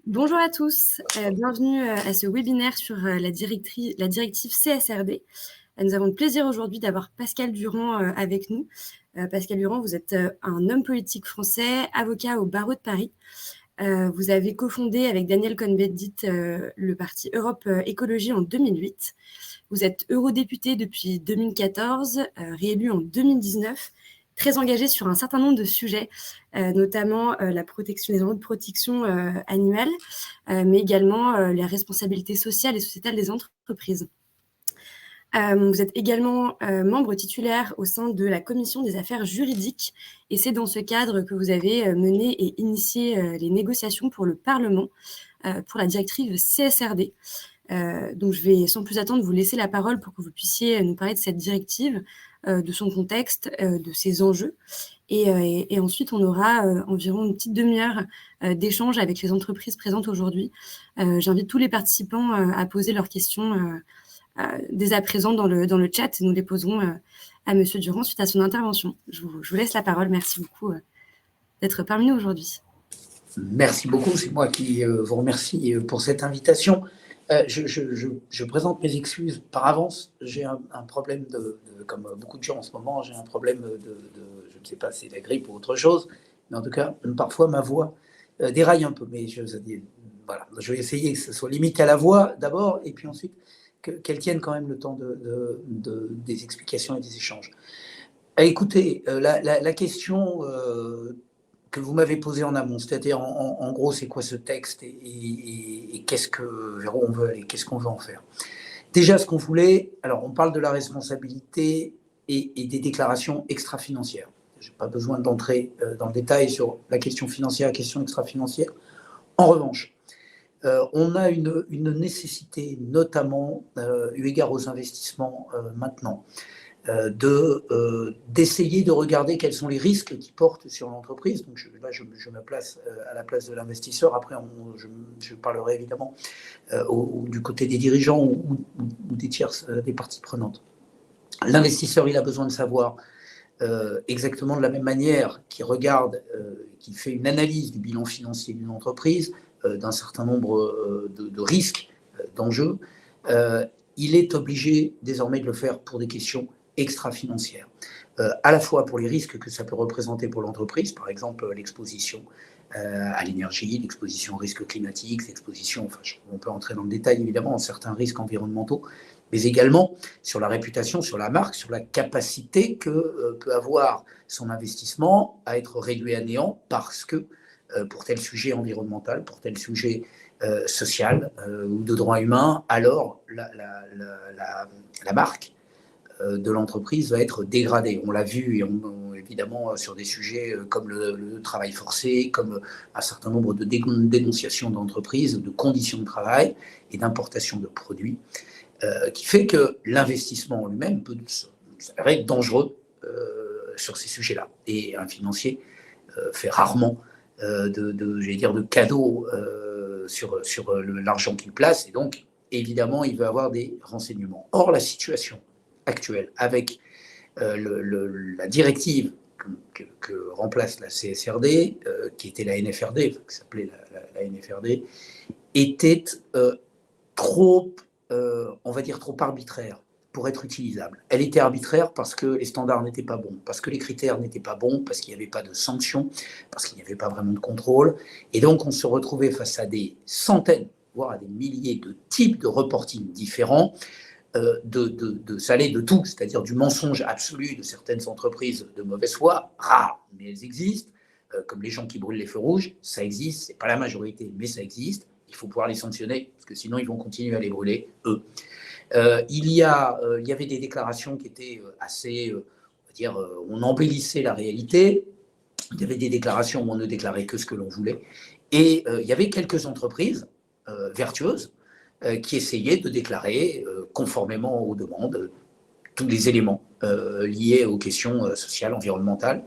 Bonjour à tous, bienvenue à ce webinaire sur la directive CSRD. Nous avons le plaisir aujourd'hui d'avoir Pascal Durand avec nous. Pascal Durand, vous êtes un homme politique français, avocat au barreau de Paris. Vous avez cofondé avec Daniel Cohn-Bendit le parti Europe Écologie en 2008. Vous êtes eurodéputé depuis 2014, réélu en 2019, très engagé sur un certain nombre de sujets, notamment la protection, les enjeux de protection annuelle, mais également les responsabilités sociales et sociétales des entreprises. Vous êtes également membre titulaire au sein de la commission des affaires juridiques et c'est dans ce cadre que vous avez mené et initié les négociations pour le Parlement pour la directive CSRD. Donc je vais sans plus attendre vous laisser la parole pour que vous puissiez nous parler de cette directive, de son contexte, de ses enjeux. Et ensuite, on aura environ une petite demi-heure d'échange avec les entreprises présentes aujourd'hui. J'invite tous les participants à poser leurs questions dès à présent dans le chat et nous les poserons à Monsieur Durand suite à son intervention. Je vous laisse la parole. Merci beaucoup d'être parmi nous aujourd'hui. Merci beaucoup. C'est moi qui vous remercie pour cette invitation. Je présente mes excuses par avance. J'ai un problème comme beaucoup de gens en ce moment, j'ai un problème je ne sais pas si c'est la grippe ou autre chose, mais en tout cas, parfois ma voix déraille un peu. Mais voilà, je vais essayer que ce soit limité à la voix d'abord, et puis ensuite qu'elle tienne quand même le temps des explications et des échanges. Écoutez, la question que vous m'avez posée en amont, c'est-à-dire en gros, c'est quoi ce texte et vers où on veut aller, qu'est-ce qu'on veut en faire. Déjà, ce qu'on voulait, alors on parle de la responsabilité et des déclarations extra-financières. Je n'ai pas besoin d'entrer dans le détail sur la question financière, la question extra-financière. En revanche, on a une nécessité, notamment eu égard aux investissements maintenant, d'essayer de regarder quels sont les risques qui portent sur l'entreprise. Donc là, je me place à la place de l'investisseur. Après, je parlerai évidemment du côté des dirigeants ou des tierces, des parties prenantes. L'investisseur, il a besoin de savoir exactement de la même manière qu'il regarde, qu'il fait une analyse du bilan financier d'une entreprise, d'un certain nombre de risques, d'enjeux, il est obligé désormais de le faire pour des questions extra-financières, à la fois pour les risques que ça peut représenter pour l'entreprise, par exemple l'exposition à l'énergie, l'exposition aux risques climatiques, l'exposition, on peut entrer dans le détail évidemment, en certains risques environnementaux, mais également sur la réputation, sur la marque, sur la capacité que peut avoir son investissement à être réduit à néant parce que pour tel sujet environnemental, pour tel sujet social ou de droit humain, alors la marque de l'entreprise va être dégradée. On l'a vu, évidemment, sur des sujets comme le travail forcé, comme un certain nombre de dénonciations d'entreprises, de conditions de travail et d'importation de produits, qui fait que l'investissement en lui-même peut s'avérer dangereux sur ces sujets-là. Et un financier fait rarement de cadeaux sur l'argent qu'il place, et donc, évidemment, il veut avoir des renseignements. Or, la situation actuelle, avec la directive que remplace la CSRD, qui était la NFRD, qui s'appelait la NFRD, était trop, on va dire, trop arbitraire pour être utilisable. Elle était arbitraire parce que les standards n'étaient pas bons, parce que les critères n'étaient pas bons, parce qu'il n'y avait pas de sanctions, parce qu'il n'y avait pas vraiment de contrôle. Et donc, on se retrouvait face à des centaines, voire à des milliers de types de reporting différents, ça allait de tout, c'est-à-dire du mensonge absolu de certaines entreprises de mauvaise foi, rares, mais elles existent, comme les gens qui brûlent les feux rouges, ça existe, c'est pas la majorité, mais ça existe. Il faut pouvoir les sanctionner, parce que sinon ils vont continuer à les brûler, eux. Il y avait des déclarations qui étaient assez, on va dire, on embellissait la réalité. Il y avait des déclarations où on ne déclarait que ce que l'on voulait. Et il y avait quelques entreprises vertueuses qui essayaient de déclarer, conformément aux demandes, tous les éléments liés aux questions sociales, environnementales,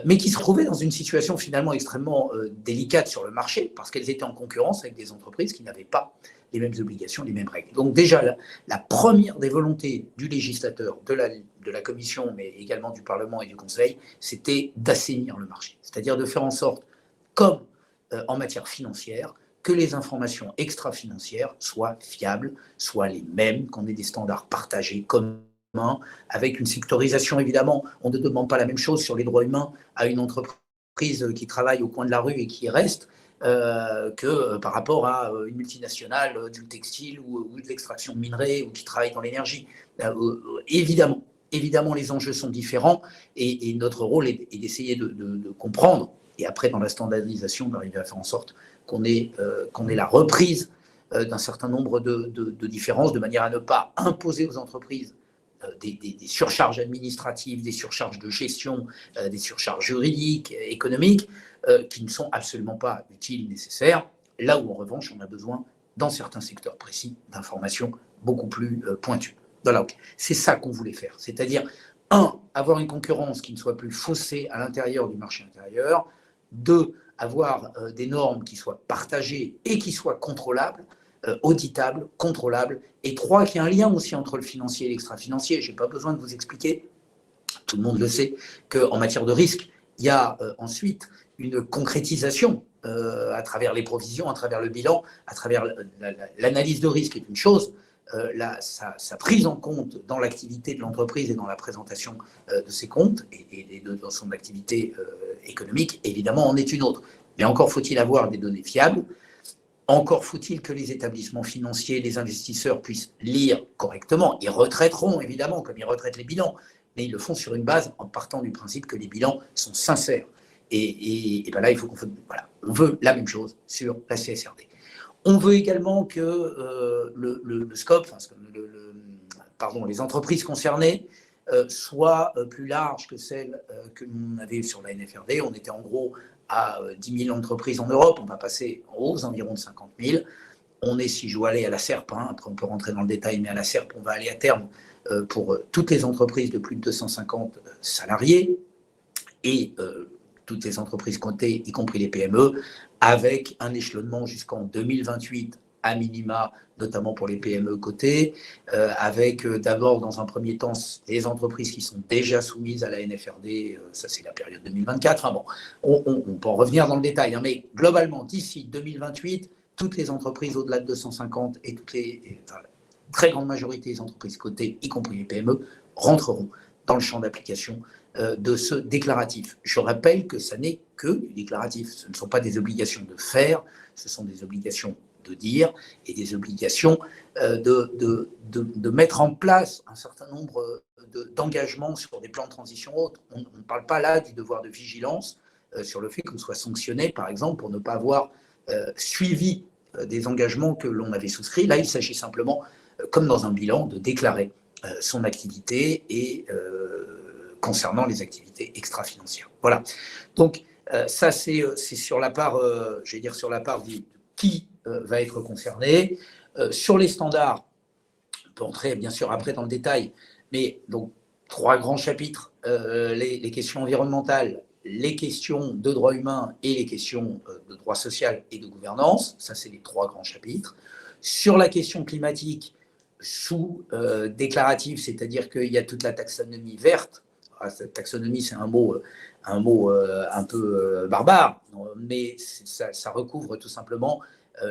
mais qui se trouvaient dans une situation finalement extrêmement délicate sur le marché, parce qu'elles étaient en concurrence avec des entreprises qui n'avaient pas les mêmes obligations, les mêmes règles. Donc déjà, la première des volontés du législateur, de la Commission, mais également du Parlement et du Conseil, c'était d'assainir le marché, c'est-à-dire de faire en sorte, comme en matière financière, que les informations extra-financières soient fiables, soient les mêmes, qu'on ait des standards partagés, communs, avec une sectorisation évidemment. On ne demande pas la même chose sur les droits humains à une entreprise qui travaille au coin de la rue et qui y reste, que par rapport à une multinationale du textile ou de l'extraction de minerais ou qui travaille dans l'énergie. Évidemment, les enjeux sont différents et notre rôle est d'essayer de comprendre et après, dans la standardisation, d'arriver à faire en sorte qu'on ait la reprise d'un certain nombre de différences, de manière à ne pas imposer aux entreprises des surcharges administratives, des surcharges de gestion, des surcharges juridiques, économiques, qui ne sont absolument pas utiles, nécessaires, là où en revanche on a besoin, dans certains secteurs précis, d'informations beaucoup plus pointues. Voilà, c'est ça qu'on voulait faire, c'est-à-dire, avoir une concurrence qui ne soit plus faussée à l'intérieur du marché intérieur, 2, avoir des normes qui soient partagées et qui soient contrôlables, auditables, contrôlables, et 3, qu'il y ait un lien aussi entre le financier et l'extra-financier. Je n'ai pas besoin de vous expliquer, tout le monde le sait, qu'en matière de risque, il y a ensuite une concrétisation à travers les provisions, à travers le bilan, à travers l'analyse de risque est une chose, sa prise en compte dans l'activité de l'entreprise et dans la présentation de ses comptes et dans son activité économique, évidemment, en est une autre. Mais encore faut-il avoir des données fiables, encore faut-il que les établissements financiers, les investisseurs puissent lire correctement. Ils retraiteront, évidemment, comme ils retraitent les bilans, mais ils le font sur une base en partant du principe que les bilans sont sincères. Et ben là, il faut on veut la même chose sur la CSRD. On veut également que le scope, les entreprises concernées soient plus larges que celles que l'on avait sur la NFRD. On était en gros à 10 000 entreprises en Europe, on va passer aux environs de 50 000. On est, si je dois aller à la SERP, après on peut rentrer dans le détail, mais à la SERP, on va aller à terme pour toutes les entreprises de plus de 250 salariés et toutes les entreprises cotées, y compris les PME, avec un échelonnement jusqu'en 2028 à minima, notamment pour les PME cotées, avec d'abord, dans un premier temps, les entreprises qui sont déjà soumises à la NFRD, ça c'est la période 2024. Enfin bon, on peut en revenir dans le détail, hein, mais globalement, d'ici 2028, toutes les entreprises au-delà de 250 et la très grande majorité des entreprises cotées, y compris les PME, rentreront dans le champ d'application de ce déclaratif. Je rappelle que ça n'est que du déclaratif. Ce ne sont pas des obligations de faire, ce sont des obligations de dire et des obligations de mettre en place un certain nombre d'engagements sur des plans de transition autres. On ne parle pas là du devoir de vigilance sur le fait qu'on soit sanctionné, par exemple, pour ne pas avoir suivi des engagements que l'on avait souscrits. Là, il s'agit simplement, comme dans un bilan, de déclarer son activité et concernant les activités extra-financières. Voilà. Donc, ça, c'est sur la part, sur la part de qui va être concerné. Sur les standards, on peut entrer bien sûr après dans le détail, mais donc 3 grands chapitres, les questions environnementales, les questions de droits humains et les questions de droit social et de gouvernance. Ça, c'est les 3 grands chapitres. Sur la question climatique, sous déclaratif, c'est-à-dire qu'il y a toute la taxonomie verte. Cette taxonomie, c'est un mot un peu barbare, mais ça recouvre tout simplement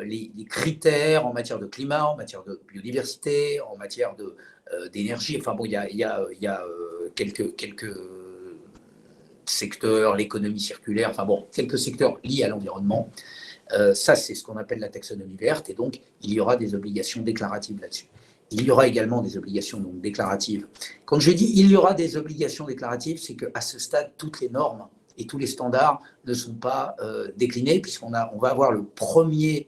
les critères en matière de climat, en matière de biodiversité, en matière d'énergie. Enfin bon, il y a quelques secteurs, l'économie circulaire, enfin bon, quelques secteurs liés à l'environnement. Ça, c'est ce qu'on appelle la taxonomie verte, et donc il y aura des obligations déclaratives là-dessus. Il y aura également des obligations donc déclaratives. Quand je dis il y aura des obligations déclaratives, c'est qu'à ce stade, toutes les normes et tous les standards ne sont pas déclinés, puisqu'on va avoir le premier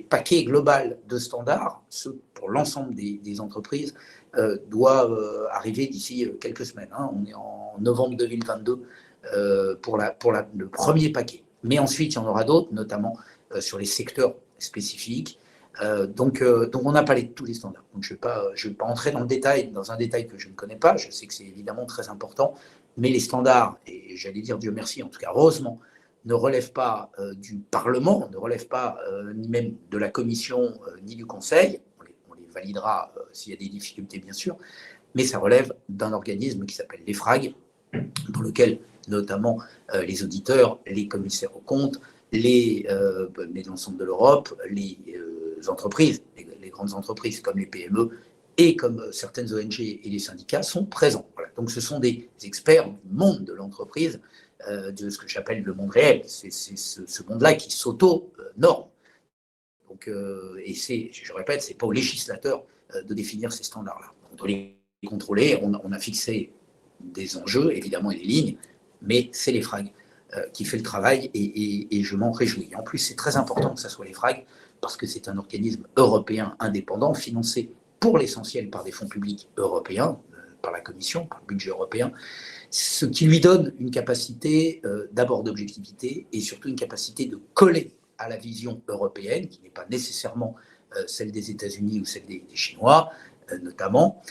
paquet global de standards, ce pour l'ensemble des entreprises, doit arriver d'ici quelques semaines. Hein. On est en novembre 2022 pour le premier paquet. Mais ensuite, il y en aura d'autres, notamment sur les secteurs spécifiques. Donc on n'a pas tous les standards. Donc je vais pas entrer dans un détail que je ne connais pas. Je sais que c'est évidemment très important, mais les standards, et j'allais dire Dieu merci, en tout cas heureusement, ne relèvent pas du Parlement, ne relèvent pas ni même de la Commission ni du Conseil. On les validera s'il y a des difficultés, bien sûr, mais ça relève d'un organisme qui s'appelle l'EFRAG, dans lequel notamment les auditeurs, les commissaires aux comptes, mais dans l'ensemble de l'Europe, les entreprises, les grandes entreprises comme les PME et comme certaines ONG et les syndicats sont présents. Voilà. Donc ce sont des experts du monde de l'entreprise, de ce que j'appelle le monde réel. C'est ce monde-là qui s'auto-norme. Donc, et je répète, ce n'est pas au législateur de définir ces standards-là. On doit les contrôler, on a fixé des enjeux, évidemment, et des lignes, mais c'est l'EFRAG qui fait le travail et je m'en réjouis. En plus, c'est très important que ce soit l'EFRAG parce que c'est un organisme européen indépendant financé pour l'essentiel par des fonds publics européens, par la Commission, par le budget européen, ce qui lui donne une capacité d'abord d'objectivité et surtout une capacité de coller à la vision européenne, qui n'est pas nécessairement celle des États-Unis ou celle des Chinois, notamment.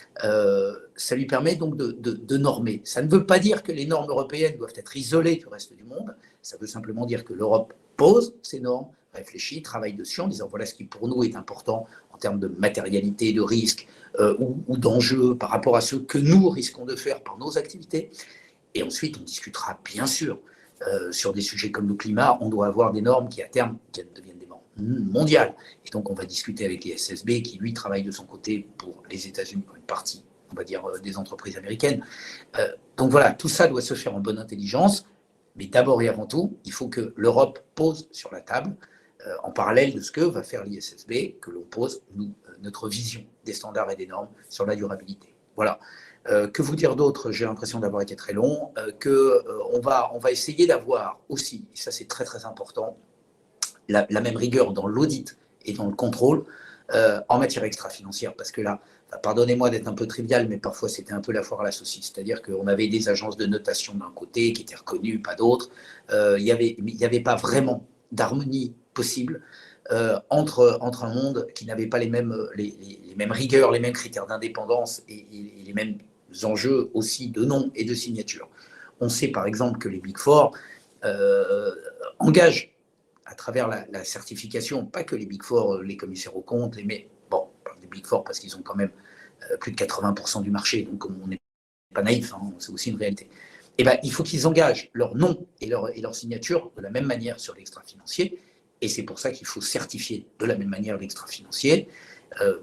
Ça lui permet donc de normer. Ça ne veut pas dire que les normes européennes doivent être isolées du reste du monde. Ça veut simplement dire que l'Europe pose ces normes, réfléchit, travaille dessus en disant voilà ce qui pour nous est important en termes de matérialité, de risque ou d'enjeux par rapport à ce que nous risquons de faire par nos activités. Et ensuite, on discutera bien sûr sur des sujets comme le climat. On doit avoir des normes qui à terme deviennent des normes mondiales. Et donc, on va discuter avec l'ISSB qui, lui, travaille de son côté pour les États-Unis, pour une partie, on va dire, des entreprises américaines. Donc voilà, tout ça doit se faire en bonne intelligence. Mais d'abord et avant tout, il faut que l'Europe pose sur la table, en parallèle de ce que va faire l'ISSB, que l'on pose, nous, notre vision des standards et des normes sur la durabilité. Voilà. Que vous dire d'autre? J'ai l'impression d'avoir été très long. On va essayer d'avoir aussi, et ça c'est très très important, la même rigueur dans l'audit et dans le contrôle en matière extra-financière. Parce que là, pardonnez-moi d'être un peu trivial, mais parfois c'était un peu la foire à la saucisse. C'est-à-dire qu'on avait des agences de notation d'un côté qui étaient reconnues, pas d'autres. Il n'y avait pas vraiment d'harmonie possible entre un monde qui n'avait pas les mêmes rigueurs, les mêmes critères d'indépendance et les mêmes enjeux aussi de nom et de signature. On sait par exemple que les Big Four engagent à travers la certification, pas que les Big Four, les commissaires aux comptes, mais bon, on parle des Big Four parce qu'ils ont quand même plus de 80% du marché, donc on n'est pas naïf, hein, c'est aussi une réalité. Et ben, il faut qu'ils engagent leur nom et leur signature de la même manière sur l'extra-financier, et c'est pour ça qu'il faut certifier de la même manière l'extra-financier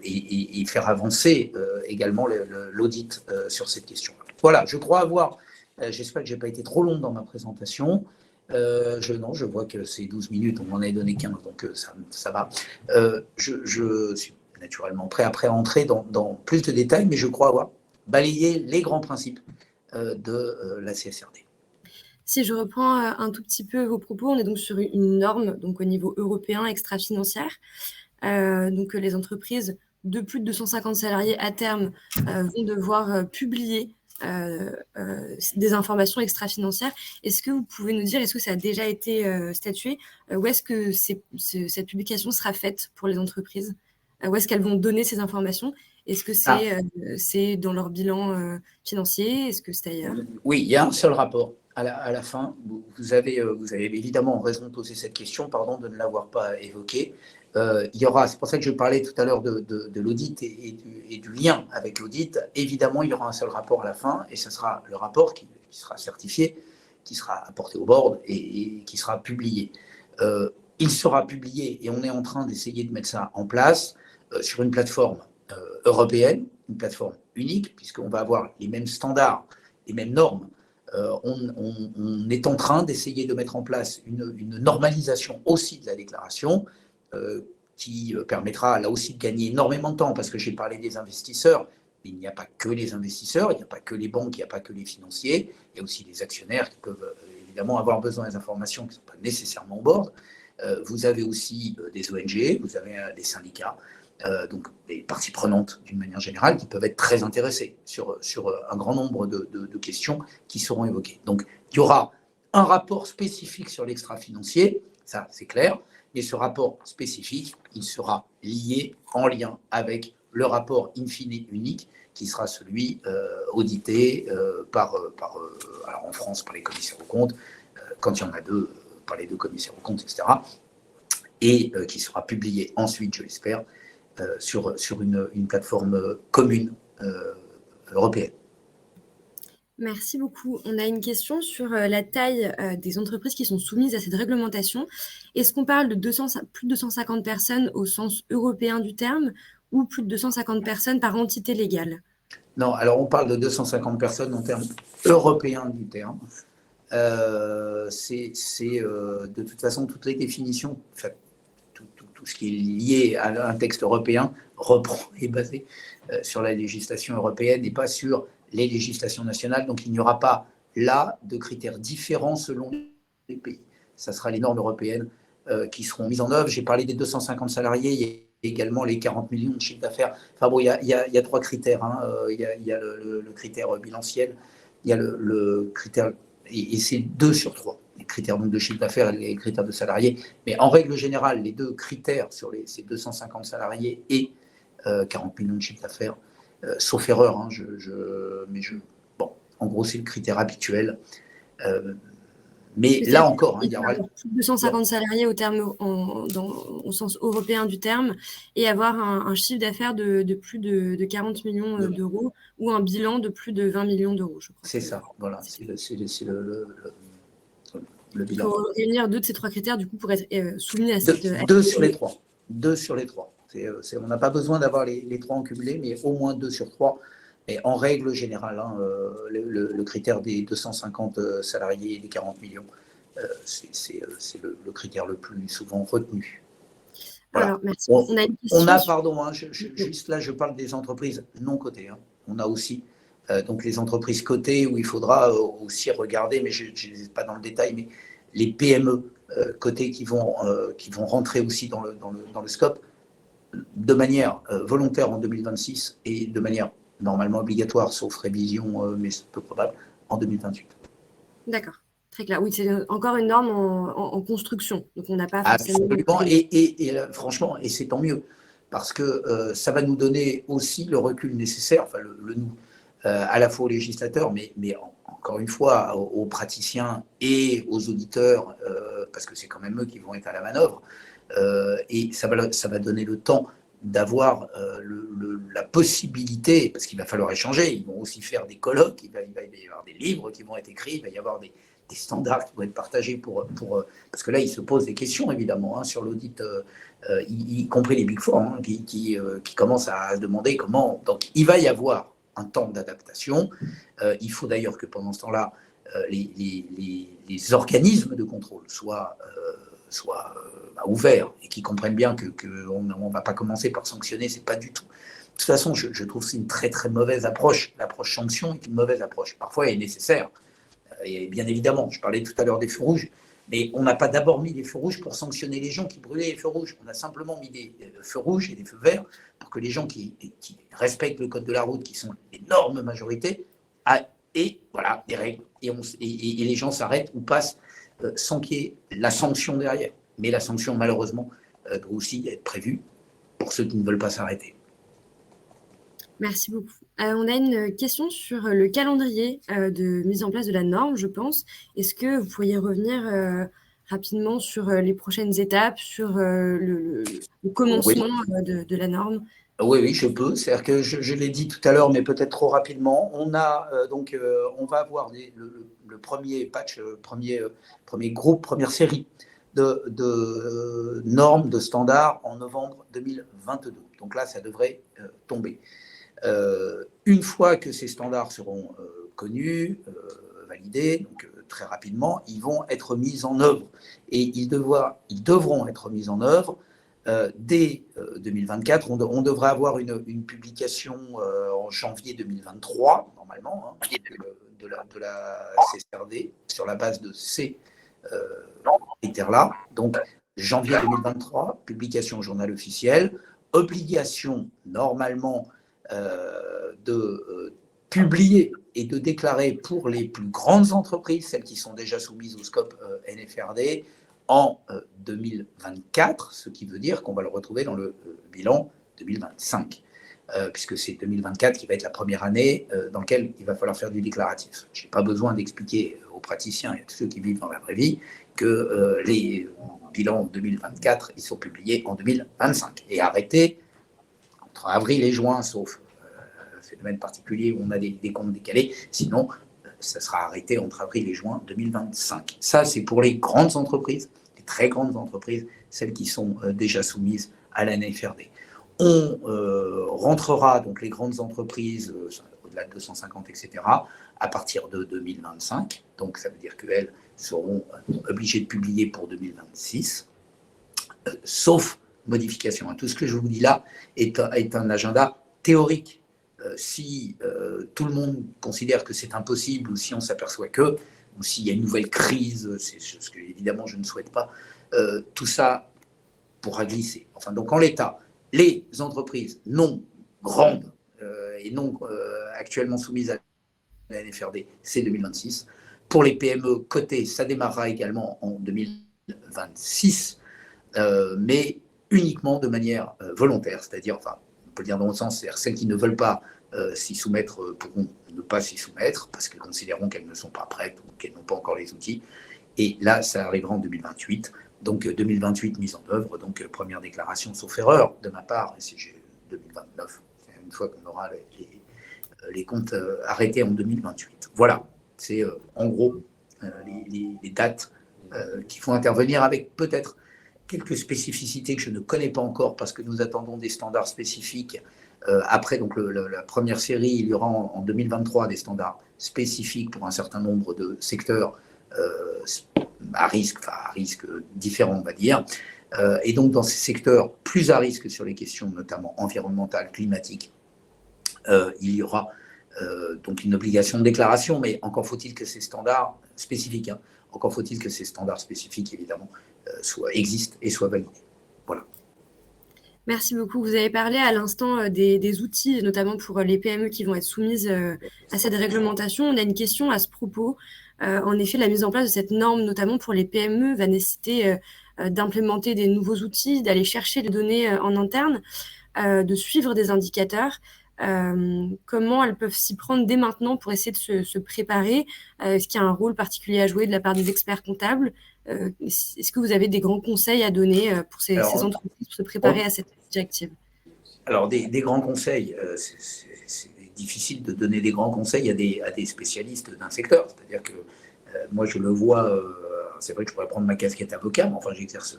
et faire avancer également l'audit sur cette question. Voilà, je crois avoir, j'espère que je n'ai pas été trop long dans ma présentation. Non, je vois que c'est 12 minutes, on m'en a donné 15, donc ça va. Je suis naturellement prêt après à entrer dans plus de détails, mais je crois avoir balayé les grands principes de la CSRD. Si je reprends un tout petit peu vos propos, on est donc sur une norme donc au niveau européen extra-financière. Donc les entreprises de plus de 250 salariés à terme vont devoir publier des informations extra-financières. Est-ce que vous pouvez nous dire, est-ce que ça a déjà été statué? Où est-ce que cette publication sera faite pour les entreprises? Où est-ce qu'elles vont donner ces informations? Est-ce que c'est dans leur bilan financier? Est-ce que c'est ailleurs? Oui, il y a un seul rapport. À la fin, vous avez évidemment raison de poser cette question, pardon de ne l'avoir pas évoquée. Il y aura, c'est pour ça que je parlais tout à l'heure de l'audit et du lien avec l'audit. Évidemment, il y aura un seul rapport à la fin, et ce sera le rapport qui sera certifié, qui sera apporté au board et qui sera publié. Il sera publié, et on est en train d'essayer de mettre ça en place sur une plateforme européenne, une plateforme unique, puisqu'on va avoir les mêmes standards, les mêmes normes. On est en train d'essayer de mettre en place une normalisation aussi de la déclaration qui permettra là aussi de gagner énormément de temps, parce que j'ai parlé des investisseurs, mais il n'y a pas que les investisseurs, il n'y a pas que les banques, il n'y a pas que les financiers, il y a aussi les actionnaires qui peuvent évidemment avoir besoin des informations qui ne sont pas nécessairement au board. Vous avez aussi des ONG, vous avez des syndicats, donc des parties prenantes d'une manière générale qui peuvent être très intéressées sur un grand nombre de questions qui seront évoquées. Donc il y aura un rapport spécifique sur l'extra-financier, ça c'est clair, mais ce rapport spécifique, il sera lié, en lien avec le rapport in fine unique qui sera celui audité alors en France par les commissaires aux comptes, quand il y en a deux, par les deux commissaires aux comptes, etc., et qui sera publié ensuite, je l'espère, sur une plateforme commune européenne. Merci beaucoup. On a une question sur la taille des entreprises qui sont soumises à cette réglementation. Est-ce qu'on parle de plus de 250 personnes au sens européen du terme ou plus de 250 personnes par entité légale? Non, alors on parle de 250 personnes en termes européens du terme. De toute façon, toutes les définitions, enfin, tout ce qui est lié à un texte européen est basé sur la législation européenne et pas sur les législations nationales. Donc il n'y aura pas là de critères différents selon les pays. Ça sera les normes européennes qui seront mises en œuvre. J'ai parlé des 250 salariés, il y a également les 40 millions de chiffre d'affaires. Enfin bon, il y a trois critères. Hein. Il y a le critère bilanciel, il y a le critère, et c'est 2 sur 3. Les critères donc de chiffre d'affaires et les critères de salariés. Mais en règle générale, les deux critères sur ces 250 salariés et 40 millions de chiffre d'affaires, sauf erreur, hein, bon, en gros, c'est le critère habituel. Mais là encore, hein, il y aura plus de 250 salariés au sens européen du terme et avoir un chiffre d'affaires de plus de 40 millions d'euros ou un bilan de plus de 20 millions d'euros, je crois. C'est ça, voilà, c'est le bilan. Il faut réunir 2 de ces 3 critères du coup pour être soumis à cette... Deux sur les 3. 2 sur les 3. On n'a pas besoin d'avoir les 3 en cumulé, mais au moins 2 sur 3. Et en règle générale, hein, le critère des 250 salariés et des 40 millions, c'est le critère le plus souvent retenu. Voilà. Alors, merci. On a pardon, hein, juste là, je parle des entreprises non cotées. Hein. On a aussi donc les entreprises cotées où il faudra aussi regarder, mais je ne les ai pas dans le détail, mais les PME cotées qui vont rentrer aussi dans le scope de manière volontaire en 2026 et de manière normalement obligatoire, sauf révision, mais c'est peu probable, en 2028. D'accord, très clair. Oui, c'est encore une norme en construction, donc on n'a pas forcément... Absolument, et franchement, et c'est tant mieux, parce que ça va nous donner aussi le recul nécessaire, enfin le nous, à la fois aux législateurs, mais encore une fois aux praticiens et aux auditeurs, parce que c'est quand même eux qui vont être à la manœuvre, et ça va donner le temps d'avoir la possibilité, parce qu'il va falloir échanger, ils vont aussi faire des colloques, il va y avoir des livres qui vont être écrits, il va y avoir des standards qui vont être partagés parce que là, il se pose des questions, évidemment, hein, sur l'audit, y compris les Big Four, hein, qui commencent à se demander comment... Donc, il va y avoir un temps d'adaptation. Il faut d'ailleurs que pendant ce temps-là, les organismes de contrôle soient ouverts et qui comprennent bien qu'on ne va pas commencer par sanctionner, c'est pas du tout. De toute façon, je trouve que c'est une très très mauvaise approche. L'approche sanction est une mauvaise approche. Parfois, elle est nécessaire. Et bien évidemment, je parlais tout à l'heure des feux rouges, mais on n'a pas d'abord mis des feux rouges pour sanctionner les gens qui brûlaient les feux rouges. On a simplement mis des feux rouges et des feux verts pour que les gens qui respectent le code de la route, qui sont l'énorme majorité, et voilà, des règles. Et les gens s'arrêtent ou passent sans qu'il y ait la sanction derrière. Mais la sanction, malheureusement, doit aussi être prévue pour ceux qui ne veulent pas s'arrêter. Merci beaucoup. On a une question sur le calendrier de mise en place de la norme, je pense. Est-ce que vous pourriez revenir rapidement sur les prochaines étapes, sur le commencement de la norme? Oui, je peux. C'est-à-dire que je l'ai dit tout à l'heure, mais peut-être trop rapidement. On va avoir le premier patch, premier groupe, première série de normes, de standards en novembre 2022. Donc là, ça devrait tomber. Une fois que ces standards seront connus, validés, donc très rapidement, ils vont être mis en œuvre. Et ils devront être mis en œuvre dès 2024. On devrait avoir une publication en janvier 2023, normalement, hein, de la CSRD, sur la base de ces critères-là. Donc, janvier 2023, publication au journal officiel, obligation, normalement, de publier et de déclarer pour les plus grandes entreprises, celles qui sont déjà soumises au scope NFRD, en 2024, ce qui veut dire qu'on va le retrouver dans le bilan 2025, puisque c'est 2024 qui va être la première année dans laquelle il va falloir faire du déclaratif. Je n'ai pas besoin d'expliquer aux praticiens et à tous ceux qui vivent dans la vraie vie que les bilans 2024, ils sont publiés en 2025 et arrêtés entre avril et juin, sauf phénomène particulier où on a des comptes décalés. Sinon, ça sera arrêté entre avril et juin 2025. Ça, c'est pour les grandes entreprises, les très grandes entreprises, celles qui sont déjà soumises à la NFRD. On rentrera, donc les grandes entreprises, au-delà de 250, etc., à partir de 2025. Donc, ça veut dire qu'elles seront obligées de publier pour 2026, sauf modification. Tout ce que je vous dis là est un agenda théorique. Si tout le monde considère que c'est impossible, ou si on s'aperçoit que, ou s'il y a une nouvelle crise, c'est ce que évidemment je ne souhaite pas, tout ça pourra glisser. Enfin, donc en l'état, les entreprises non grandes et non actuellement soumises à la NFRD, c'est 2026. Pour les PME cotées, ça démarrera également en 2026, mais uniquement de manière volontaire, c'est-à-dire, enfin, on peut le dire dans l'autre sens, c'est-à-dire celles qui ne veulent pas s'y soumettre pourront ne pas s'y soumettre parce qu'elles considéreront qu'elles ne sont pas prêtes ou qu'elles n'ont pas encore les outils. Et là, ça arrivera en 2028. Donc 2028 mise en œuvre, donc première déclaration sauf erreur de ma part, et si j'ai 2029, une fois qu'on aura les comptes arrêtés en 2028. Voilà, c'est en gros les dates qui vont intervenir avec peut-être quelques spécificités que je ne connais pas encore parce que nous attendons des standards spécifiques. Après donc la première série, il y aura en 2023 des standards spécifiques pour un certain nombre de secteurs à risque différent, on va dire. Et donc, dans ces secteurs plus à risque sur les questions notamment environnementales, climatiques, il y aura donc une obligation de déclaration, mais encore faut-il que ces standards spécifiques, encore faut-il que ces standards spécifiques, évidemment, existent et soient validés. Voilà. Merci beaucoup. Vous avez parlé à l'instant des outils, notamment pour les PME qui vont être soumises à cette réglementation. On a une question à ce propos. En effet, la mise en place de cette norme, notamment pour les PME, va nécessiter d'implémenter des nouveaux outils, d'aller chercher des données en interne, de suivre des indicateurs. Comment elles peuvent s'y prendre dès maintenant pour essayer de se préparer? Est-ce qu'il y a un rôle particulier à jouer de la part des experts comptables? Est-ce que vous avez des grands conseils à donner pour ces entreprises pour se préparer à cette directive? Alors, des grands conseils, c'est difficile de donner des grands conseils à des spécialistes d'un secteur. C'est-à-dire que moi, je le vois, c'est vrai que je pourrais prendre ma casquette avocat, mais enfin, j'exerce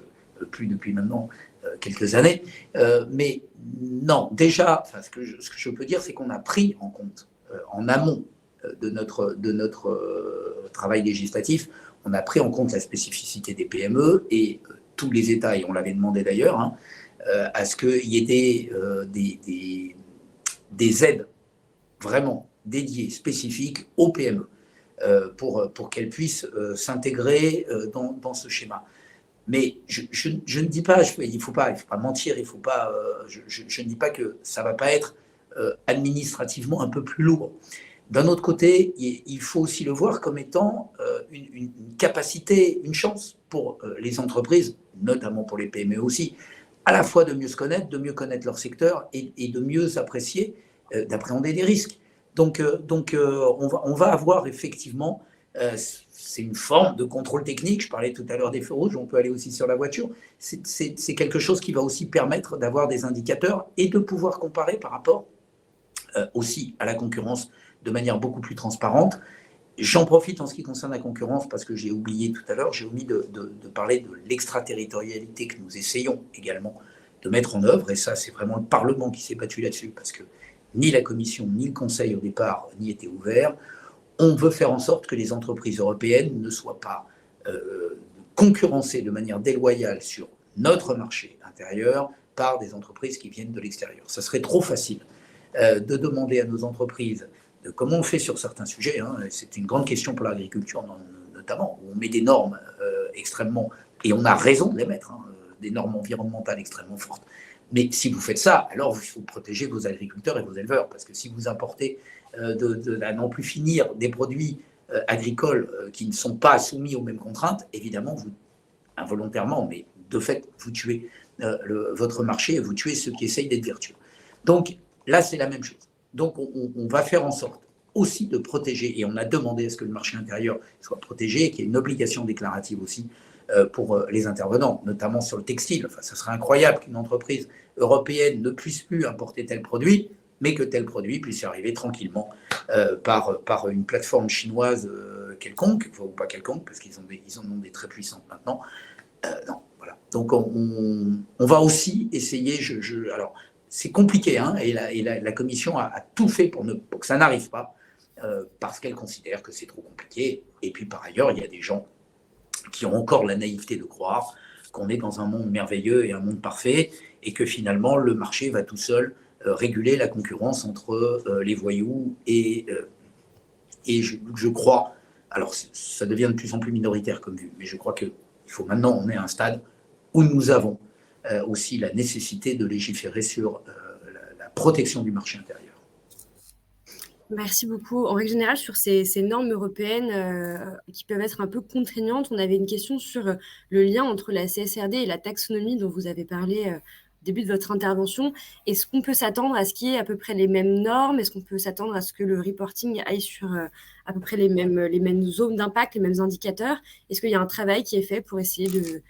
plus depuis maintenant quelques années. Mais non, déjà, ce que je peux dire, c'est qu'on a pris en compte, en amont de notre travail législatif, on a pris en compte la spécificité des PME et tous les États, et on l'avait demandé d'ailleurs, à ce qu'il y ait des aides vraiment dédiées, spécifiques aux PME, pour qu'elles puissent s'intégrer dans ce schéma. Mais je ne dis pas, il ne faut pas mentir, il faut pas, je ne dis pas que ça ne va pas être administrativement un peu plus lourd. D'un autre côté, il faut aussi le voir comme étant une capacité, une chance pour les entreprises, notamment pour les PME aussi, à la fois de mieux se connaître, de mieux connaître leur secteur et de mieux apprécier, d'appréhender des risques. Donc on va avoir effectivement, c'est une forme de contrôle technique. Je parlais tout à l'heure des feux rouges, on peut aller aussi sur la voiture. C'est quelque chose qui va aussi permettre d'avoir des indicateurs et de pouvoir comparer par rapport aussi à la concurrence de manière beaucoup plus transparente. J'en profite en ce qui concerne la concurrence parce que j'ai oublié tout à l'heure, j'ai omis de parler de l'extraterritorialité que nous essayons également de mettre en œuvre. Et ça, c'est vraiment le Parlement qui s'est battu là-dessus parce que ni la Commission ni le Conseil au départ n'y étaient ouverts. On veut faire en sorte que les entreprises européennes ne soient pas concurrencées de manière déloyale sur notre marché intérieur par des entreprises qui viennent de l'extérieur. Ça serait trop facile de demander à nos entreprises comme on le fait sur certains sujets, c'est une grande question pour l'agriculture notamment, où on met des normes extrêmement, et on a raison de les mettre, des normes environnementales extrêmement fortes. Mais si vous faites ça, alors il faut protéger vos agriculteurs et vos éleveurs, parce que si vous importez à n'en plus finir des produits agricoles qui ne sont pas soumis aux mêmes contraintes, évidemment, vous, involontairement, mais de fait, vous tuez votre marché et vous tuez ceux qui essayent d'être vertueux. Donc là, c'est la même chose. Donc, on va faire en sorte aussi de protéger, et on a demandé à ce que le marché intérieur soit protégé, et qu'il y ait une obligation déclarative aussi pour les intervenants, notamment sur le textile. Enfin, ce serait incroyable qu'une entreprise européenne ne puisse plus importer tel produit, mais que tel produit puisse arriver tranquillement par une plateforme chinoise quelconque, ou pas quelconque, parce qu'ils en ont des très puissantes maintenant. Non, voilà. Donc on va aussi essayer, alors c'est compliqué, hein, et la Commission a tout fait pour que ça n'arrive pas, parce qu'elle considère que c'est trop compliqué. Et puis par ailleurs, il y a des gens qui ont encore la naïveté de croire qu'on est dans un monde merveilleux et un monde parfait, et que finalement le marché va tout seul réguler la concurrence entre les voyous et je crois, alors ça devient de plus en plus minoritaire comme vue, mais je crois qu'il faut maintenant on est à un stade où nous avons aussi la nécessité de légiférer sur la protection du marché intérieur. Merci beaucoup. En règle générale, sur ces normes européennes qui peuvent être un peu contraignantes, on avait une question sur le lien entre la CSRD et la taxonomie dont vous avez parlé au début de votre intervention. Est-ce qu'on peut s'attendre à ce qu'il y ait à peu près les mêmes normes? Est-ce qu'on peut s'attendre à ce que le reporting aille sur à peu près les mêmes zones d'impact, les mêmes indicateurs? Est-ce qu'il y a un travail qui est fait pour essayer de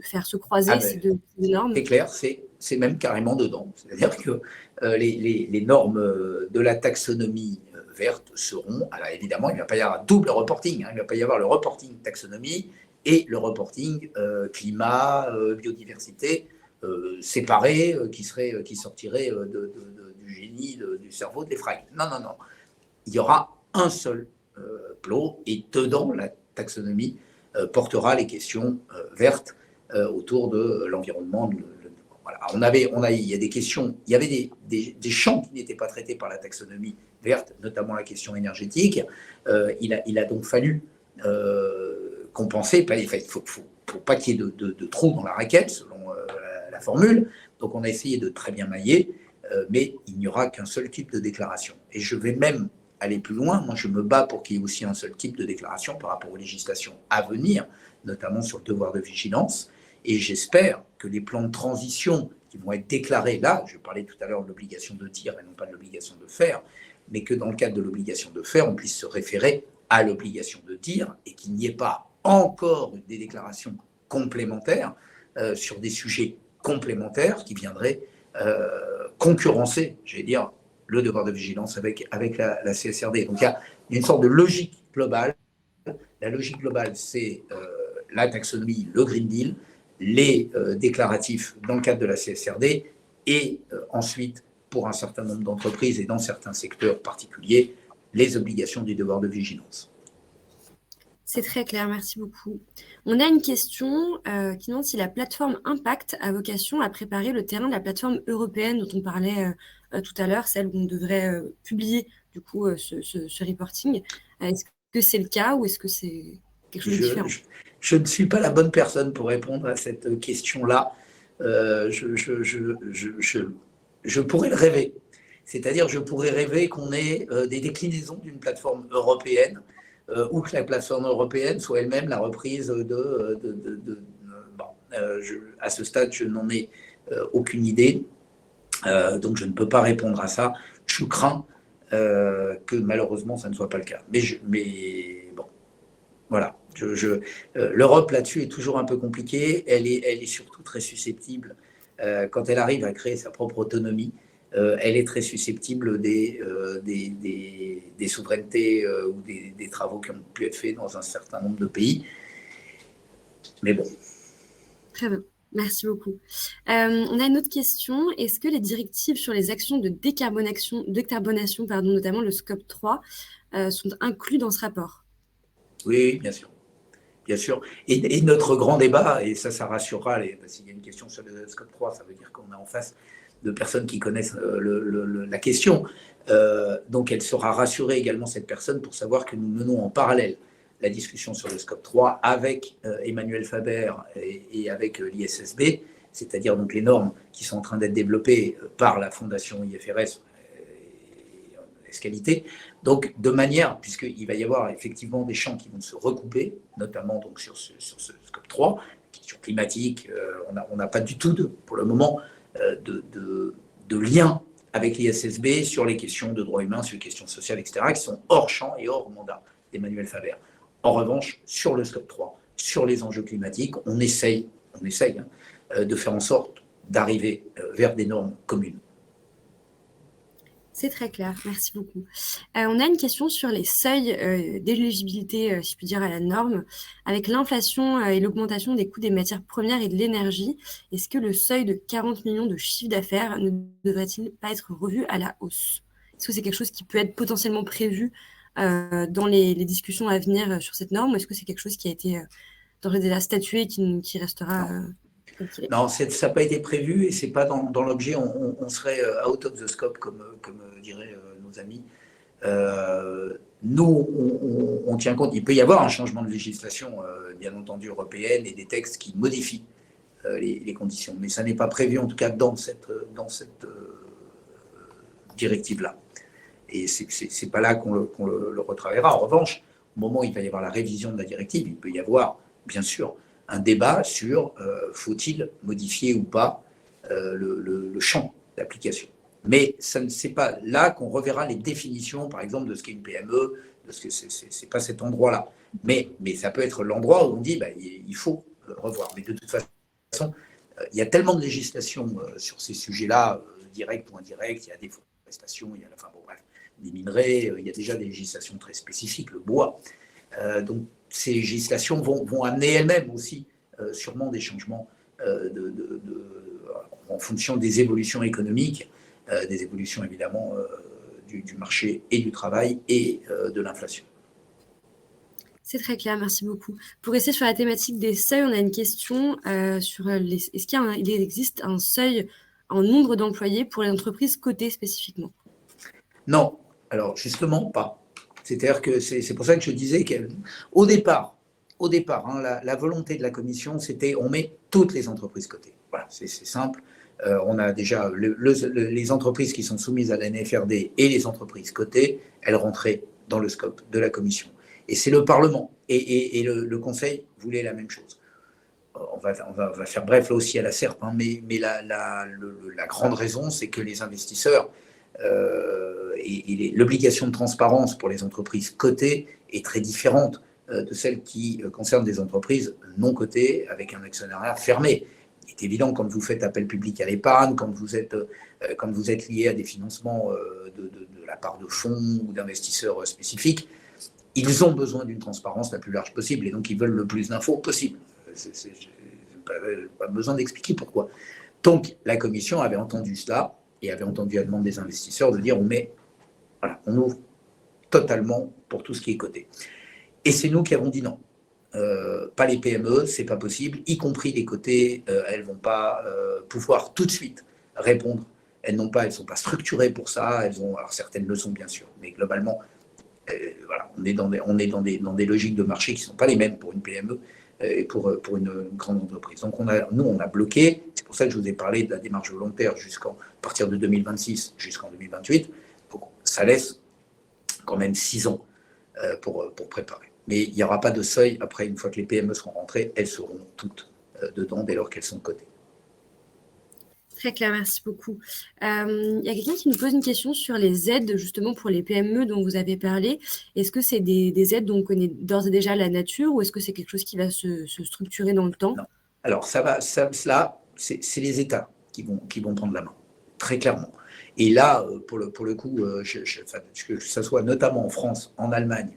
faire se croiser ces deux normes? C'est clair, c'est même carrément dedans. C'est-à-dire que les normes de la taxonomie verte seront, alors évidemment, il ne va pas y avoir un double reporting, hein, il ne va pas y avoir le reporting taxonomie et le reporting climat, biodiversité, séparés, qui sortiraient du génie du cerveau des frags. Non. Il y aura un seul plot, et dedans, la taxonomie portera les questions vertes autour de l'environnement. Voilà. Il y a des questions, il y avait des champs qui n'étaient pas traités par la taxonomie verte, notamment la question énergétique. Il a donc fallu compenser. Il ne faut pas qu'il y ait de trous dans la raquette, selon la formule. Donc on a essayé de très bien mailler, mais il n'y aura qu'un seul type de déclaration. Et je vais même aller plus loin. Moi, je me bats pour qu'il y ait aussi un seul type de déclaration par rapport aux législations à venir, notamment sur le devoir de vigilance. Et j'espère que les plans de transition qui vont être déclarés là, je parlais tout à l'heure de l'obligation de dire et non pas de l'obligation de faire, mais que dans le cadre de l'obligation de faire, on puisse se référer à l'obligation de dire et qu'il n'y ait pas encore des déclarations complémentaires sur des sujets complémentaires qui viendraient concurrencer, j'allais dire, le devoir de vigilance avec la CSRD. Donc il y a une sorte de logique globale. La logique globale, c'est la taxonomie, le Green Deal, les déclaratifs dans le cadre de la CSRD et ensuite, pour un certain nombre d'entreprises et dans certains secteurs particuliers, les obligations du devoir de vigilance. C'est très clair, merci beaucoup. On a une question qui demande si la plateforme Impact a vocation à préparer le terrain de la plateforme européenne dont on parlait tout à l'heure, celle où on devrait publier du coup ce reporting. Est-ce que c'est le cas ou est-ce que c'est quelque chose de différent? Je ne suis pas la bonne personne pour répondre à cette question-là. Je pourrais le rêver. C'est-à-dire, je pourrais rêver qu'on ait des déclinaisons d'une plateforme européenne ou que la plateforme européenne soit elle-même la reprise à ce stade, je n'en ai aucune idée. Donc, je ne peux pas répondre à ça. Je crains que malheureusement, ça ne soit pas le cas. Mais bon, voilà. L'Europe là-dessus est toujours un peu compliquée. Elle est surtout très susceptible, quand elle arrive à créer sa propre autonomie, elle est très susceptible des souverainetés ou des travaux qui ont pu être faits dans un certain nombre de pays. Mais bon. Très bien. Merci beaucoup. On a une autre question. Est-ce que les directives sur les actions de décarbonation, notamment le Scope 3, sont inclus dans ce rapport? Oui, bien sûr. Bien sûr. Et notre grand débat, et ça rassurera, s'il y a une question sur le Scope 3, ça veut dire qu'on est en face de personnes qui connaissent la question. Donc, elle sera rassurée également, cette personne, pour savoir que nous menons en parallèle la discussion sur le Scope 3 avec Emmanuel Faber et avec l'ISSB, c'est-à-dire donc les normes qui sont en train d'être développées par la Fondation IFRS Qualité. Donc, de manière, puisqu'il va y avoir effectivement des champs qui vont se recouper, notamment donc sur ce Scope 3, question climatique, on n'a pas du tout, pour le moment, de lien avec l'ISSB sur les questions de droits humains, sur les questions sociales, etc., qui sont hors champ et hors mandat d'Emmanuel Faber. En revanche, sur le Scope 3, sur les enjeux climatiques, on essaye de faire en sorte d'arriver vers des normes communes. C'est très clair, merci beaucoup. On a une question sur les seuils d'éligibilité, si je puis dire, à la norme. Avec l'inflation et l'augmentation des coûts des matières premières et de l'énergie, est-ce que le seuil de 40 millions de chiffre d'affaires ne devrait-il pas être revu à la hausse? Est-ce que c'est quelque chose qui peut être potentiellement prévu dans les discussions à venir sur cette norme, ou est-ce que c'est quelque chose qui a été d'ores et déjà statué et qui restera comme qu'il est? Non, ça n'a pas été prévu et c'est pas dans l'objet. On serait out of the scope, comme diraient nos amis. Nous, on tient compte. Il peut y avoir un changement de législation, bien entendu, européenne et des textes qui modifient les conditions. Mais ça n'est pas prévu, en tout cas, dans cette directive-là. Et c'est pas là qu'on le retravaillera. En revanche, au moment où il va y avoir la révision de la directive, il peut y avoir, bien sûr, un débat sur faut-il modifier ou pas le champ d'application. Mais c'est pas là qu'on reverra les définitions, par exemple, de ce qu'est une PME, parce que c'est pas cet endroit-là. Mais ça peut être l'endroit où on dit il faut revoir. Mais de toute façon, il y a tellement de législation sur ces sujets-là, direct ou indirect, il y a des déforestation, il y a des minerais, il y a déjà des législations très spécifiques, le bois. Donc ces législations vont amener elles-mêmes aussi sûrement des changements en fonction des évolutions économiques, des évolutions évidemment du marché et du travail et de l'inflation. C'est très clair, merci beaucoup. Pour rester sur la thématique des seuils, on a une question sur est-ce qu'il existe un seuil en nombre d'employés pour les entreprises cotées spécifiquement? Non, alors justement pas. C'est-à-dire que c'est pour ça que je disais qu'au départ, la volonté de la commission, c'était on met toutes les entreprises cotées. Voilà, c'est simple. On a déjà les entreprises qui sont soumises à la NFRD et les entreprises cotées, elles rentraient dans le scope de la commission. Et c'est le Parlement et le Conseil voulaient la même chose. On va faire bref là aussi à la SERP, hein, mais la grande raison, c'est que les investisseurs et l'obligation de transparence pour les entreprises cotées est très différente de celle qui concerne des entreprises non cotées avec un actionnariat fermé. Il est évident, quand vous faites appel public à l'épargne, quand vous êtes lié à des financements de la part de fonds ou d'investisseurs spécifiques, ils ont besoin d'une transparence la plus large possible et donc ils veulent le plus d'infos possible. Pas besoin d'expliquer pourquoi. Donc la commission avait entendu cela et avait entendu la demande des investisseurs de dire on ouvre totalement pour tout ce qui est coté. Et c'est nous qui avons dit non. Pas les PME, c'est pas possible, y compris les cotés, elles vont pas pouvoir tout de suite répondre. Elles sont pas structurées pour ça. Alors certaines le sont bien sûr, mais globalement, on est dans des logiques de marché qui sont pas les mêmes pour une PME et pour une grande entreprise. Donc on a bloqué. C'est pour ça que je vous ai parlé de la démarche volontaire à partir de 2026 jusqu'en 2028. Donc ça laisse quand même 6 ans pour préparer. Mais il n'y aura pas de seuil. Après, une fois que les PME seront rentrées, elles seront toutes dedans dès lors qu'elles sont cotées. Très clair, merci beaucoup. Il y a quelqu'un qui nous pose une question sur les aides justement pour les PME dont vous avez parlé. Est-ce que c'est des aides dont on connaît d'ores et déjà la nature ou est-ce que c'est quelque chose qui va se structurer dans le temps? Non. Alors c'est les États qui vont prendre la main, très clairement. Et là, pour le coup, que ce soit notamment en France, en Allemagne,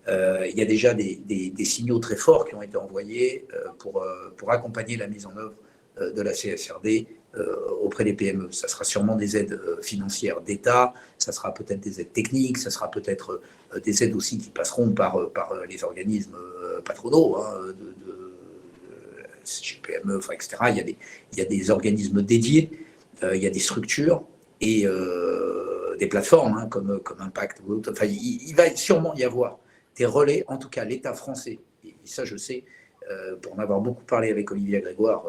il y a déjà des signaux très forts qui ont été envoyés pour accompagner la mise en œuvre de la CSRD auprès des PME. Ça sera sûrement des aides financières d'État, ça sera peut-être des aides techniques, ça sera peut-être des aides aussi qui passeront par les organismes patronaux, CGPME, etc. Il y a des organismes dédiés, il y a des structures et des plateformes comme Impact ou autre. Enfin, il va sûrement y avoir des relais, en tout cas l'État français, et ça je sais, pour en avoir beaucoup parlé avec Olivier Grégoire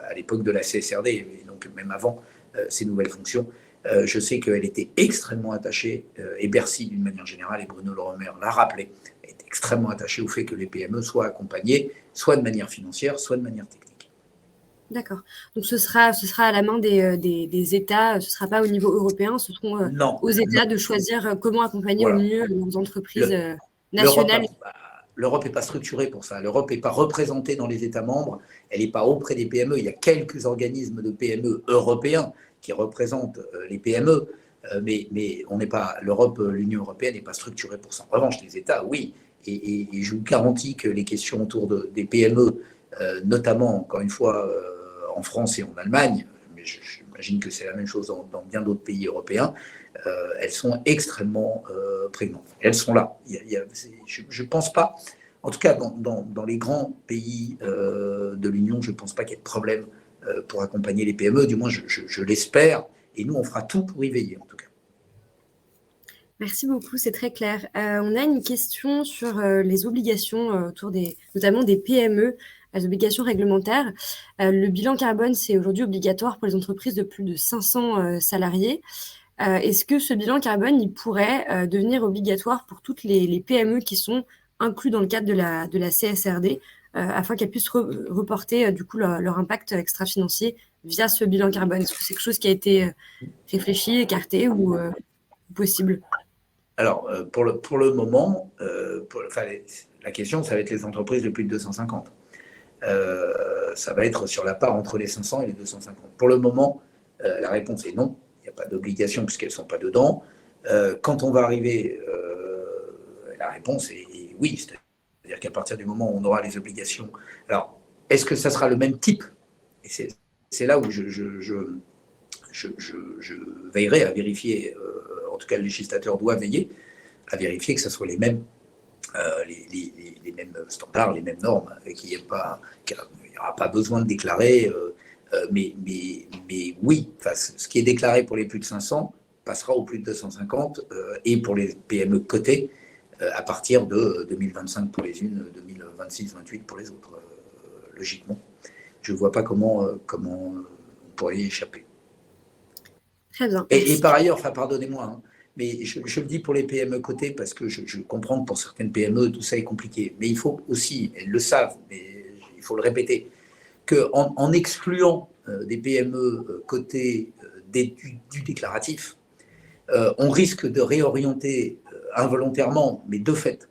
à l'époque de la CSRD, et donc même avant ses nouvelles fonctions, je sais qu'elle était extrêmement attachée, et Bercy d'une manière générale, et Bruno Le Maire l'a rappelé, est extrêmement attachée au fait que les PME soient accompagnées, soit de manière financière, soit de manière technique. D'accord. Donc ce sera à la main des États, ce ne sera pas au niveau européen, ce seront aux États de choisir comment accompagner au mieux leurs entreprises nationales. L'Europe n'est pas structurée pour ça. L'Europe n'est pas représentée dans les États membres. Elle n'est pas auprès des PME. Il y a quelques organismes de PME européens qui représentent les PME. Mais on n'est pas, l'Union européenne n'est pas structurée pour ça. En revanche, les États, oui. Et je vous garantis que les questions autour des PME, notamment, encore une fois, en France et en Allemagne, mais j'imagine que c'est la même chose dans bien d'autres pays européens, elles sont extrêmement prégnantes. Elles sont là. Je ne pense pas, en tout cas dans les grands pays de l'Union, je ne pense pas qu'il y ait de problème pour accompagner les PME, du moins je l'espère, et nous on fera tout pour y veiller en tout cas. Merci beaucoup, c'est très clair. On a une question sur les obligations autour notamment des PME, les obligations réglementaires. Le bilan carbone, c'est aujourd'hui obligatoire pour les entreprises de plus de 500 salariés. Est-ce que ce bilan carbone, il pourrait devenir obligatoire pour toutes les PME qui sont incluses dans le cadre de la CSRD, afin qu'elles puissent reporter du coup leur impact extra-financier via ce bilan carbone? Est-ce que c'est quelque chose qui a été réfléchi, écarté ou possible? Alors, pour le moment, la question, ça va être les entreprises de plus de 250. Ça va être sur la part entre les 500 et les 250. Pour le moment, la réponse est non. Il n'y a pas d'obligation puisqu'elles ne sont pas dedans. Quand on va arriver, la réponse est oui. C'est-à-dire qu'à partir du moment où on aura les obligations. Alors, est-ce que ça sera le même type? Et c'est là où je veillerai à vérifier, en tout cas le législateur doit veiller à vérifier que ce soit les mêmes, les mêmes standards, les mêmes normes, qu'il n'y aura pas besoin de déclarer, mais oui, ce qui est déclaré pour les plus de 500 passera aux plus de 250 et pour les PME cotées à partir de 2025 pour les unes, 2026-28 pour les autres, logiquement. Je ne vois pas comment on pourrait y échapper. Très bien. Et par ailleurs, pardonnez-moi, hein, mais je le dis pour les PME cotées parce que je comprends que pour certaines PME, tout ça est compliqué. Mais il faut aussi, elles le savent, mais il faut le répéter, qu'en excluant des PME cotées du déclaratif, on risque de réorienter involontairement, mais de fait,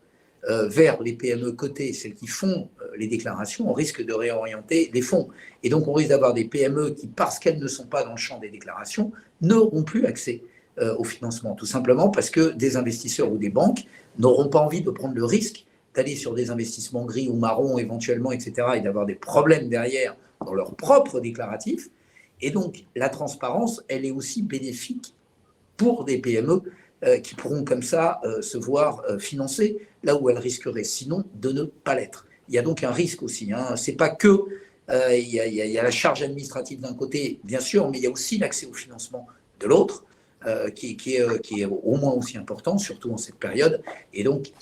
vers les PME cotées, celles qui font les déclarations, on risque de réorienter les fonds. Et donc, on risque d'avoir des PME qui, parce qu'elles ne sont pas dans le champ des déclarations, n'auront plus accès au financement, tout simplement parce que des investisseurs ou des banques n'auront pas envie de prendre le risque d'aller sur des investissements gris ou marrons éventuellement, etc., et d'avoir des problèmes derrière dans leur propre déclaratif. Et donc, la transparence, elle est aussi bénéfique pour des PME qui pourront comme ça se voir financer là où elles risqueraient sinon de ne pas l'être. Il y a donc un risque aussi. Hein. C'est pas que il y a la charge administrative d'un côté, bien sûr, mais il y a aussi l'accès au financement de l'autre, qui est au moins aussi important, surtout en cette période. Et donc,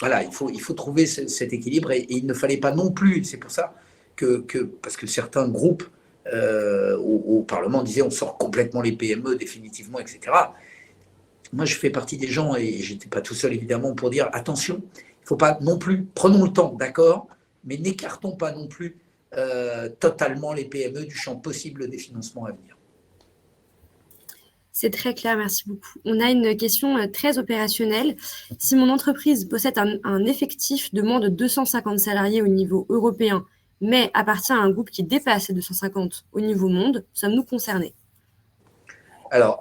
voilà, il faut trouver cet équilibre et il ne fallait pas non plus, c'est pour ça parce que certains groupes au Parlement disaient on sort complètement les PME définitivement, etc. Moi, je fais partie des gens, et je n'étais pas tout seul évidemment, pour dire attention, il ne faut pas non plus, prenons le temps, d'accord, mais n'écartons pas non plus totalement les PME du champ possible des financements à venir. C'est très clair, merci beaucoup. On a une question très opérationnelle. Si mon entreprise possède un effectif de moins de 250 salariés au niveau européen, mais appartient à un groupe qui dépasse les 250 au niveau monde, sommes-nous concernés? Alors,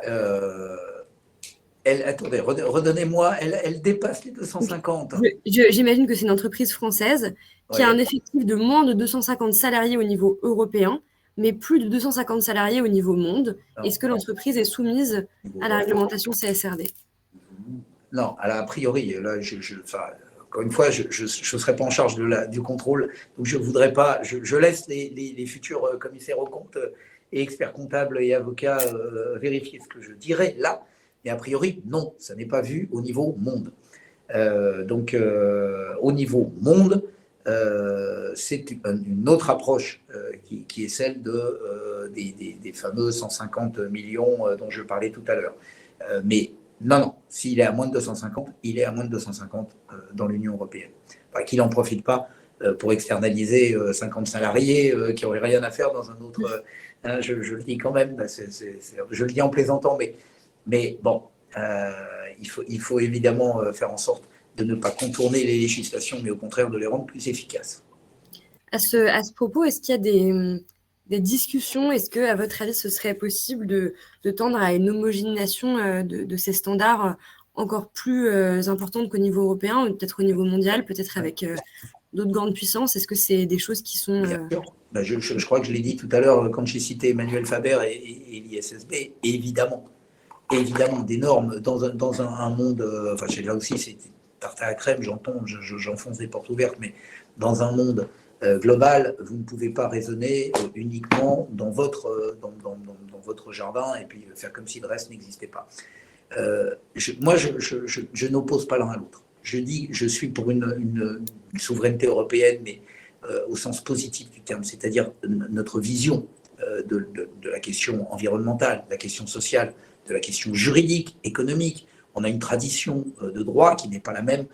attendez, redonnez-moi, elle dépasse les 250. J'imagine que c'est une entreprise française qui a un effectif de moins de 250 salariés au niveau européen, mais plus de 250 salariés au niveau monde. Est-ce que l'entreprise est soumise à la réglementation CSRD? Non, a priori, là, encore une fois, je ne serai pas en charge du contrôle, donc je voudrais pas, je laisse les futurs commissaires aux comptes et experts comptables et avocats vérifier ce que je dirais là, mais a priori, non, ça n'est pas vu au niveau monde. Donc, au niveau monde, c'est une autre approche qui est celle des fameux 150 millions dont je parlais tout à l'heure. Mais non, s'il est à moins de 250, il est à moins de 250 dans l'Union européenne. Enfin, qu'il n'en profite pas pour externaliser 50 salariés qui n'auraient rien à faire dans un autre... je le dis quand même, je le dis en plaisantant, mais bon, il faut évidemment faire en sorte de ne pas contourner les législations, mais au contraire de les rendre plus efficaces. À ce propos, est-ce qu'il y a des discussions. Est-ce que, à votre avis, ce serait possible de tendre à une homogénéisation de ces standards encore plus importante qu'au niveau européen, ou peut-être au niveau mondial, peut-être avec d'autres grandes puissances? Est-ce que c'est des choses qui sont... Bien sûr. Ben, je crois que je l'ai dit tout à l'heure quand j'ai cité Emmanuel Faber et l'ISSB, évidemment, des normes dans un monde, enfin là aussi c'est tarte à la crème, j'enfonce des portes ouvertes, mais dans un monde global, vous ne pouvez pas raisonner uniquement dans votre jardin et puis faire comme si le reste n'existait pas. Moi, je n'oppose pas l'un à l'autre. Je dis, je suis pour une souveraineté européenne, mais au sens positif du terme, c'est-à-dire notre vision de la question environnementale, de la question sociale, de la question juridique, économique. On a une tradition de droit qui n'est pas la même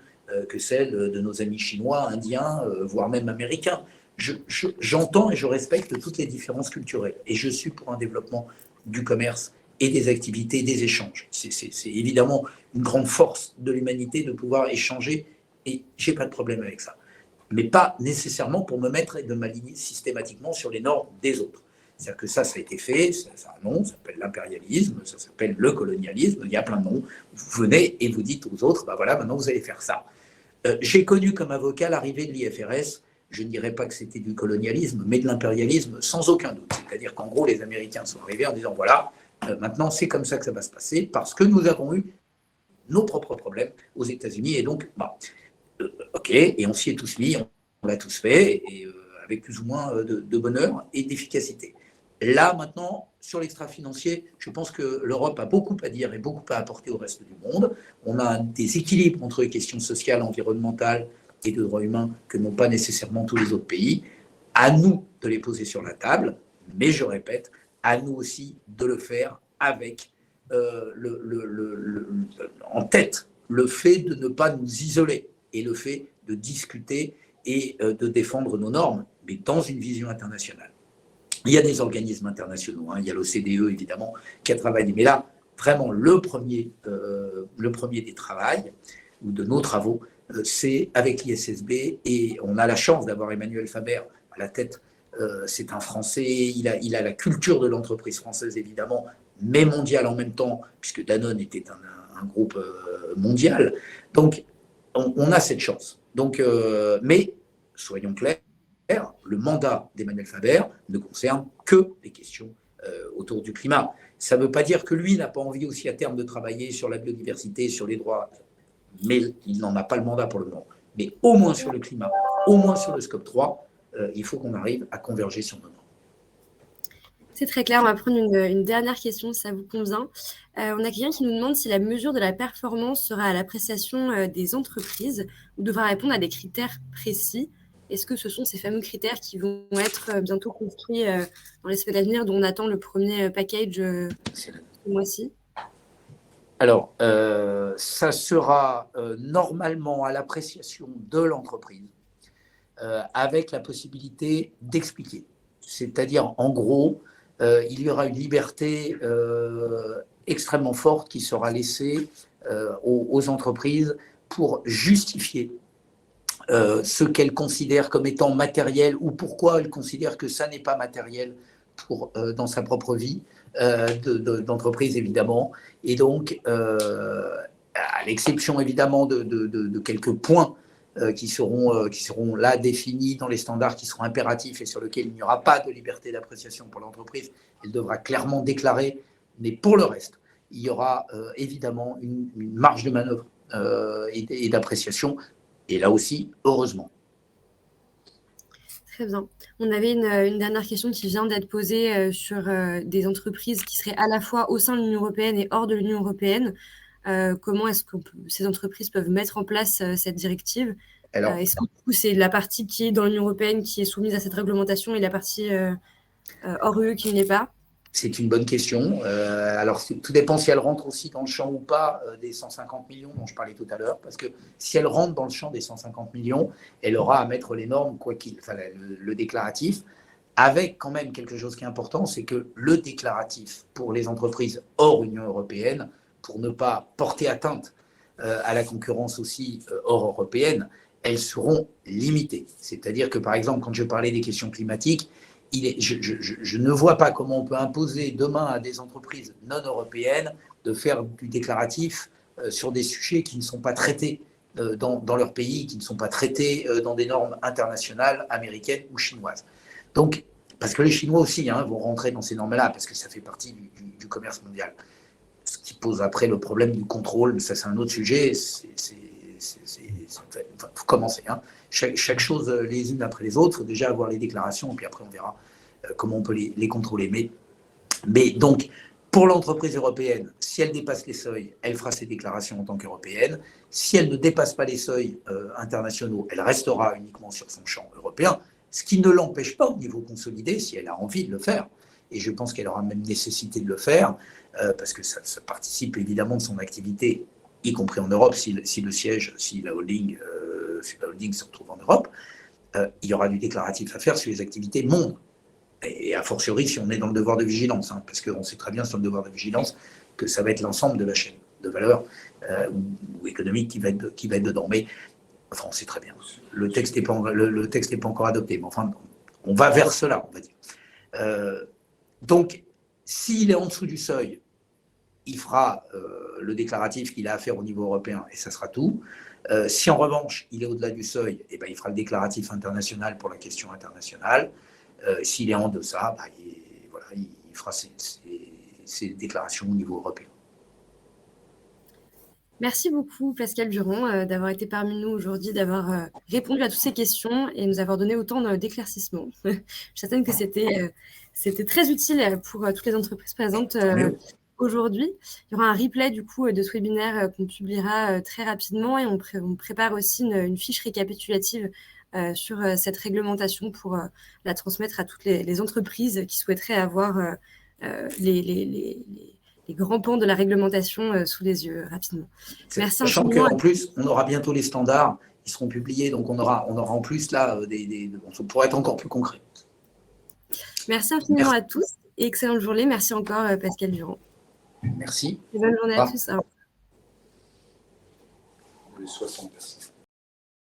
que celle de nos amis chinois, indiens, voire même américains. J'entends et je respecte toutes les différences culturelles. Et je suis pour un développement du commerce et des activités, des échanges. C'est évidemment une grande force de l'humanité de pouvoir échanger, et je n'ai pas de problème avec ça. Mais pas nécessairement pour me mettre et de m'aligner systématiquement sur les normes des autres. C'est-à-dire que ça a été fait, ça a un nom, ça s'appelle l'impérialisme, ça s'appelle le colonialisme, il y a plein de noms. Vous venez et vous dites aux autres, ben voilà, maintenant vous allez faire ça. J'ai connu comme avocat l'arrivée de l'IFRS, je ne dirais pas que c'était du colonialisme, mais de l'impérialisme sans aucun doute. C'est-à-dire qu'en gros, les Américains sont arrivés en disant, voilà, maintenant c'est comme ça que ça va se passer, parce que nous avons eu nos propres problèmes aux États-Unis, et donc, ok, et on s'y est tous mis, on l'a tous fait, et avec plus ou moins de bonheur et d'efficacité. Là, maintenant, sur l'extra-financier, je pense que l'Europe a beaucoup à dire et beaucoup à apporter au reste du monde. On a des équilibres entre les questions sociales, environnementales et de droits humains que n'ont pas nécessairement tous les autres pays. À nous de les poser sur la table, mais je répète, à nous aussi de le faire avec en tête le fait de ne pas nous isoler et le fait de discuter et de défendre nos normes, mais dans une vision internationale. Il y a des organismes internationaux, il y a l'OCDE évidemment qui a travaillé, mais là, vraiment, le premier des travaux, ou de nos travaux, c'est avec l'ISSB, et on a la chance d'avoir Emmanuel Faber à la tête. C'est un Français, il a la culture de l'entreprise française évidemment, mais mondiale en même temps, puisque Danone était un groupe mondial. Donc, on a cette chance. Donc, mais soyons clairs, le mandat d'Emmanuel Faber ne concerne que les questions autour du climat. Ça ne veut pas dire que lui n'a pas envie aussi à terme de travailler sur la biodiversité, sur les droits, mais il n'en a pas le mandat pour le moment. Mais au moins sur le climat, au moins sur le scope 3, il faut qu'on arrive à converger sur nos normes. C'est très clair. On va prendre une dernière question, si ça vous convient. On a quelqu'un qui nous demande si la mesure de la performance sera à l'appréciation des entreprises ou devra répondre à des critères précis. Est-ce que ce sont ces fameux critères qui vont être bientôt construits dans les semaines à venir, dont on attend le premier package ce mois-ci? Alors, ça sera normalement à l'appréciation de l'entreprise, avec la possibilité d'expliquer. C'est-à-dire, en gros, il y aura une liberté extrêmement forte qui sera laissée aux entreprises pour justifier ce qu'elles considèrent comme étant matériel ou pourquoi elles considèrent que ça n'est pas matériel dans sa propre vie d'entreprise, évidemment. Et donc, à l'exception, évidemment, de quelques points qui seront là définis dans les standards qui seront impératifs et sur lesquels il n'y aura pas de liberté d'appréciation pour l'entreprise, elle devra clairement déclarer. Mais pour le reste, il y aura évidemment une marge de manœuvre et d'appréciation. Et là aussi, heureusement. Très bien. On avait une dernière question qui vient d'être posée sur des entreprises qui seraient à la fois au sein de l'Union européenne et hors de l'Union européenne. Comment est-ce que ces entreprises peuvent mettre en place cette directive? Est-ce que du coup, c'est la partie qui est dans l'Union européenne qui est soumise à cette réglementation et la partie hors UE qui ne l'est pas? C'est une bonne question. Alors, tout dépend si elle rentre aussi dans le champ ou pas des 150 millions dont je parlais tout à l'heure, parce que si elle rentre dans le champ des 150 millions, elle aura à mettre les normes, le déclaratif, avec quand même quelque chose qui est important, c'est que le déclaratif pour les entreprises hors Union européenne, pour ne pas porter atteinte à la concurrence aussi hors européenne, elles seront limitées. C'est-à-dire que, par exemple, quand je parlais des questions climatiques, je ne vois pas comment on peut imposer demain à des entreprises non européennes de faire du déclaratif sur des sujets qui ne sont pas traités dans leur pays, qui ne sont pas traités dans des normes internationales, américaines ou chinoises. Donc, parce que les Chinois aussi vont rentrer dans ces normes-là, parce que ça fait partie du commerce mondial. Ce qui pose après le problème du contrôle, mais ça c'est un autre sujet, il faut commencer. Chaque chose les unes après les autres, il faut déjà avoir les déclarations, et puis après on verra comment on peut les contrôler. Mais donc, pour l'entreprise européenne, si elle dépasse les seuils, elle fera ses déclarations en tant qu'européenne. Si elle ne dépasse pas les seuils internationaux, elle restera uniquement sur son champ européen, ce qui ne l'empêche pas au niveau consolidé, si elle a envie de le faire. Et je pense qu'elle aura même nécessité de le faire, parce que ça participe évidemment de son activité, y compris en Europe, si le siège, si la holding se retrouve en Europe, il y aura du déclaratif à faire sur les activités monde. Et a fortiori si on est dans le devoir de vigilance, parce qu'on sait très bien sur le devoir de vigilance que ça va être l'ensemble de la chaîne de valeur ou économique qui va être dedans. Mais enfin, on sait très bien. Le texte n'est pas encore adopté, mais enfin, on va vers cela, on va dire. Donc, s'il est en dessous du seuil, il fera le déclaratif qu'il a à faire au niveau européen et ça sera tout. Si en revanche, il est au-delà du seuil, il fera le déclaratif international pour la question internationale. S'il est en deçà, il fera ses déclarations au niveau européen. Merci beaucoup, Pascal Durand, d'avoir été parmi nous aujourd'hui, d'avoir répondu à toutes ces questions et nous avoir donné autant d'éclaircissements. Je suis certaine que c'était très utile pour toutes les entreprises présentes aujourd'hui. Il y aura un replay du coup de ce webinaire qu'on publiera très rapidement et on prépare aussi une fiche récapitulative sur cette réglementation pour la transmettre à toutes les entreprises qui souhaiteraient avoir les grands pans de la réglementation sous les yeux rapidement. Merci infiniment. Sachant qu'en plus, on aura bientôt les standards qui seront publiés, donc on aura en plus là, on pourra être encore plus concret. Merci infiniment à tous et excellente journée. Merci encore Pascal Durand. Merci. Et bonne journée à tous. 60 personnes.